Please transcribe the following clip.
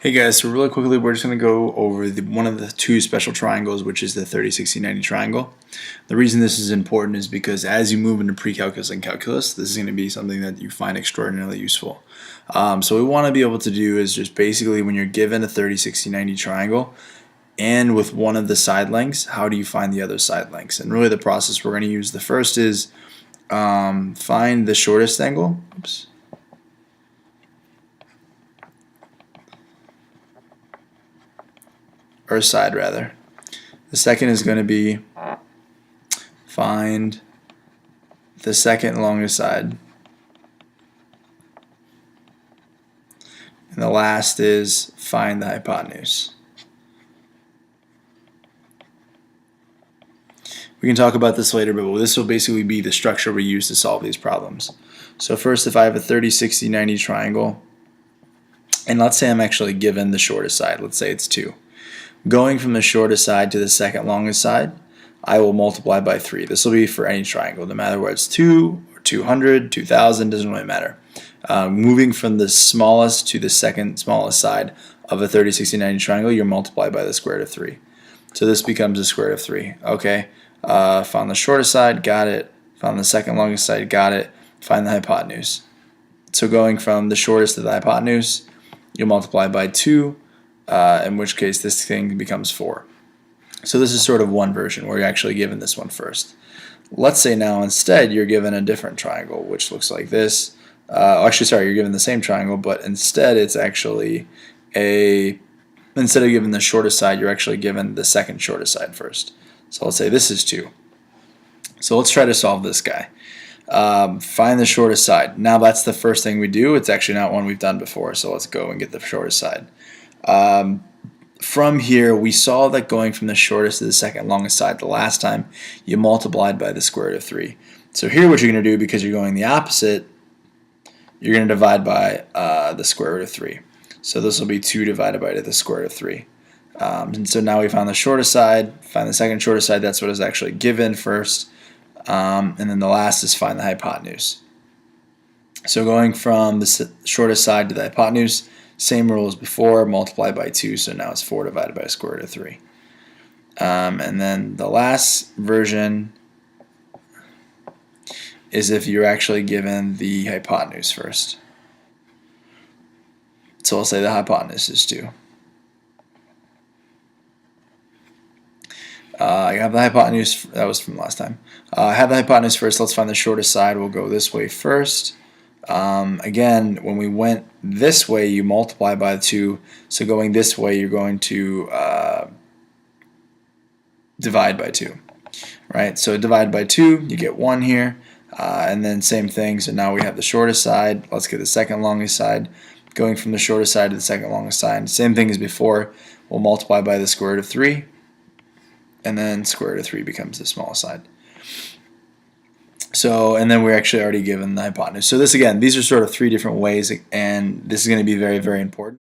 Hey guys, so really quickly we're just going to go over one of the two special triangles, which is the 30, 60, 90 triangle. The reason this is important is because as you move into pre-calculus and calculus, this is going to be something that you find extraordinarily useful. So what we want to be able to do is just basically when you're given a 30, 60, 90 triangle and with one of the side lengths, how do you find the other side lengths? And really the process we're going to use, the first is find the shortest angle. Oops. Or side rather. The second is going to be find the second longest side. And the last is find the hypotenuse. We can talk about this later, but this will basically be the structure we use to solve these problems. So first, if I have a 30, 60, 90 triangle, and let's say I'm actually given the shortest side, let's say it's 2. Going from the shortest side to the second longest side, I will multiply by 3. This will be for any triangle, no matter whether it's 2 or 200, 2000, doesn't really matter. Moving from the smallest to the second smallest side of a 30, 60, 90 triangle, you're multiplied by the square root of 3. So this becomes the square root of 3. Okay, found the shortest side, got it. Found the second longest side, got it. Find the hypotenuse. So going from the shortest to the hypotenuse, you'll multiply by 2. In which case this thing becomes 4. So this is sort of one version where you're actually given this one first. Let's say now instead you're given a different triangle which looks like this. Actually, sorry, you're given the same triangle, but instead it's actually instead of given the shortest side, you're actually given the second shortest side first. So let's say this is 2. So let's try to solve this guy. Find the shortest side. Now that's the first thing we do. It's actually not one we've done before, so let's go and get the shortest side. From here, we saw that going from the shortest to the second longest side the last time, you multiplied by the square root of 3. So here what you're going to do, because you're going the opposite, you're going to divide by the square root of 3. So this will be 2 divided by the square root of 3. And so now we found the shortest side, find the second shortest side, that's what is actually given first, and then the last is find the hypotenuse. So going from the shortest side to the hypotenuse, same rule as before, multiply by 2, so now it's 4 divided by the square root of 3. And then the last version is if you're actually given the hypotenuse first. So I'll say the hypotenuse is 2. I have the hypotenuse, that was from last time. I have the hypotenuse first, let's find the shortest side. We'll go this way first. Again, when we went this way, you multiply by 2. So going this way, you're going to divide by 2. Right? So divide by 2, you get 1 here. And then same thing. So now we have the shortest side. Let's get the second longest side. Going from the shortest side to the second longest side. Same thing as before. We'll multiply by the square root of 3. And then square root of 3 becomes the smallest side. So, and then we're actually already given the hypotenuse. So this, again, these are sort of 3 different ways, and this is going to be very, very important.